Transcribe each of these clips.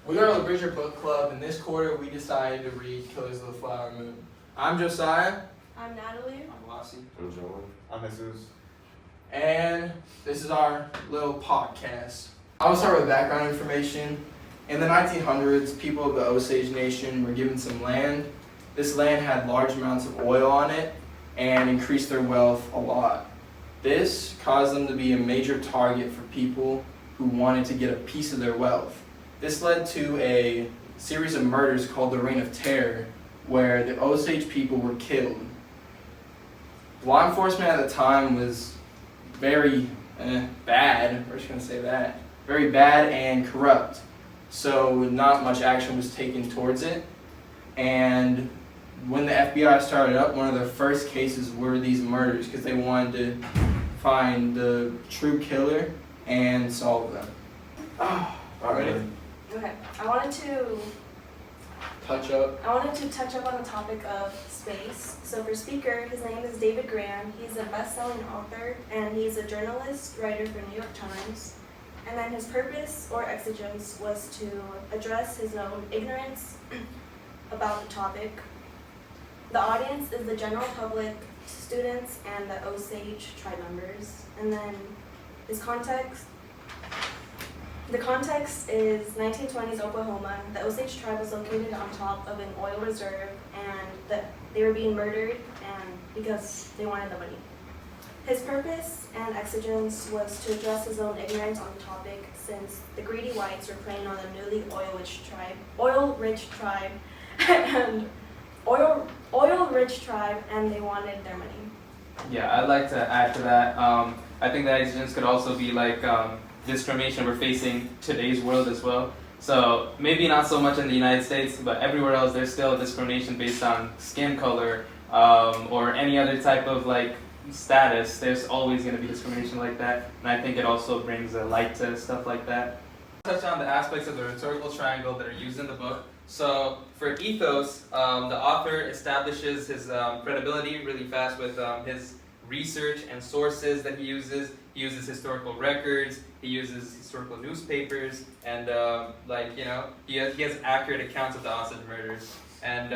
We are the Bridger Book Club, and this quarter we decided to read Killers of the Flower Moon. I'm Josiah. I'm Natalie. I'm Lassie. I'm Joel. I'm Jesus. And this is our little podcast. I will start with background information. In the 1900s, people of the Osage Nation were given some land. This land had large amounts of oil on it and increased their wealth a lot. This caused them to be a major target for people who wanted to get a piece of their wealth. This led to a series of murders called the Reign of Terror, where the Osage people were killed. Law enforcement at the time was very bad, we're just going to say that, very bad and corrupt. So not much action was taken towards it. And when the FBI started up, one of their first cases were these murders because they wanted to find the true killer and solve them. Ready? Okay. I wanted to Touch up. touch up on the topic of space. So for speaker, his name is David Graham. He's a best-selling author and he's a journalist, writer for New York Times. And then his purpose or exigence was to address his own ignorance about the topic. The audience is the general public, students, and the Osage tribe members. And then his context. The context is 1920s Oklahoma. The Osage tribe was located on top of an oil reserve, and they were being murdered because they wanted the money. His purpose and exigence was to address his own ignorance on the topic, since the greedy whites were preying on the newly oil-rich tribe, and they wanted their money. Yeah, I'd like to add to that. I think that exigence could also be like discrimination we're facing today's world as well. So maybe not so much in the United States, but everywhere else there's still discrimination based on skin color or any other type of like status. There's always going to be discrimination like that, and I think it also brings a light to stuff like that. Touch on the aspects of the rhetorical triangle that are used in the book. So for ethos, the author establishes his credibility really fast with his research and sources that he uses. He uses historical records, he uses historical newspapers, and he has accurate accounts of the Osage murders. And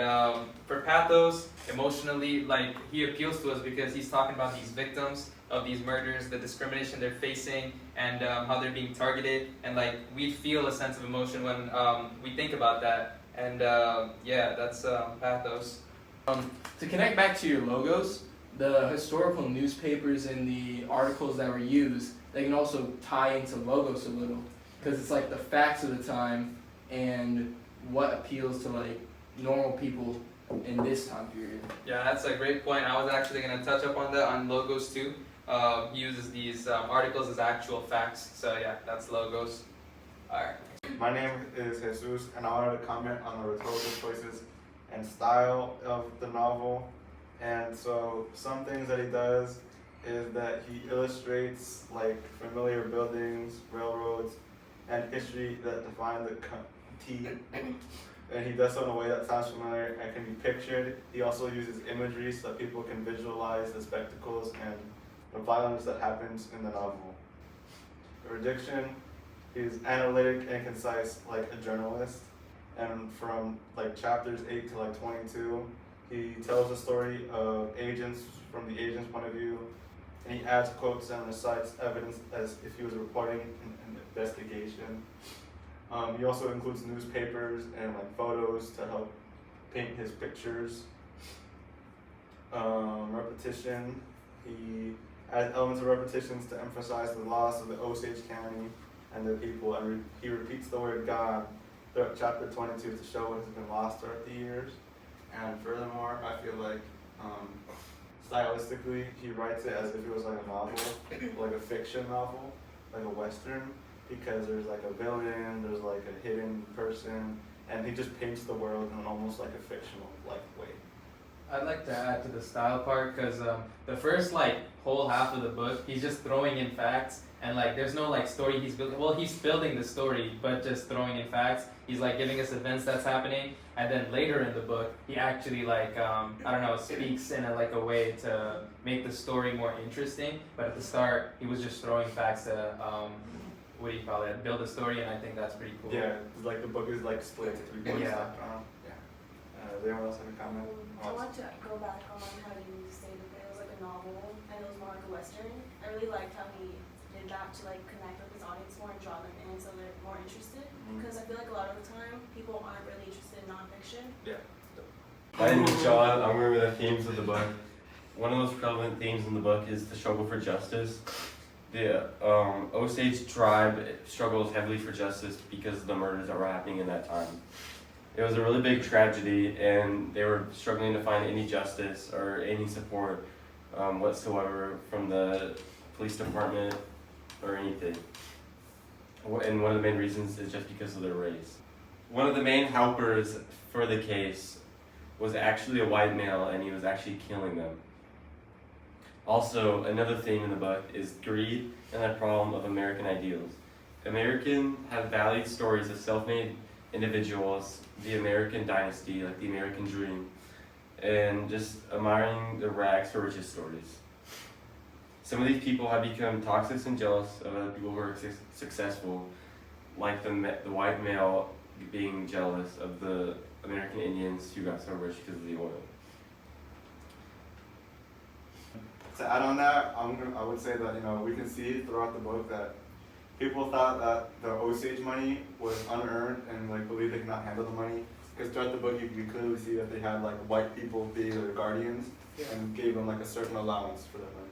for pathos, emotionally, like he appeals to us because he's talking about these victims of these murders, the discrimination they're facing, and how they're being targeted. And like we feel a sense of emotion when we think about that. And that's pathos. To connect back to your logos, the historical newspapers and the articles that were used, they can also tie into logos a little, because it's like the facts of the time and what appeals to like normal people in this time period. Yeah, that's a great point. I was actually going to touch up on that on logos too. He uses these articles as actual facts. So yeah, that's logos. Alright. My name is Jesus, and I wanted to comment on the rhetorical choices and style of the novel. And so some things that he does is that he illustrates like familiar buildings, railroads, and history that define the county. And he does so in a way that sounds familiar and can be pictured. He also uses imagery so that people can visualize the spectacles and the violence that happens in the novel. For diction, he's analytic and concise like a journalist. And from like chapters 8 to like 22, he tells the story of agents from the agent's point of view, and he adds quotes and recites evidence as if he was reporting an investigation. He also includes newspapers and like photos to help paint his pictures. Repetition, he adds elements of repetitions to emphasize the loss of the Osage County and the people, and he repeats the word God throughout chapter 22 to show what has been lost throughout the years. And furthermore, I feel like stylistically, he writes it as if it was like a novel, like a fiction novel, like a Western, because there's like a villain, there's like a hidden person, and he just paints the world in almost like a fictional like way. I'd like to add to the style part because the first like whole half of the book, he's just throwing in facts and like there's no like story he's building. Well, he's building the story, but just throwing in facts. He's like giving us events that's happening, and then later in the book, he actually like speaks in a way to make the story more interesting. But at the start, he was just throwing facts to what do you call it, build a story, and I think that's pretty cool. Yeah, it's like the book is like split into 3 books. Yeah. Does anyone else have a comment? I want to go back on how you stated that it was like a novel and it was more like a western. I really liked how he did that to like connect with his audience more and draw them in so they're more interested. Because I feel like a lot of the time people aren't really interested in nonfiction. I'm John. I'm going to the themes of the book. One of the most prevalent themes in the book is the struggle for justice. The Osage tribe struggles heavily for justice because of the murders that were happening in that time. It was a really big tragedy, and they were struggling to find any justice or any support whatsoever from the police department or anything. And one of the main reasons is just because of their race. One of the main helpers for the case was actually a white male, and he was actually killing them. Also, another theme in the book is greed and the problem of American ideals. Americans have valued stories of self-made individuals, the American dynasty, like the American dream, and just admiring the rags for riches stories. Some of these people have become toxic and jealous of other people who are successful, like the white male being jealous of the American Indians who got so rich because of the oil. To add on that, I would say that we can see throughout the book that people thought that the Osage money was unearned and like believed they could not handle the money. Because throughout the book you clearly see that they had like white people being their guardians and gave them like a certain allowance for that money.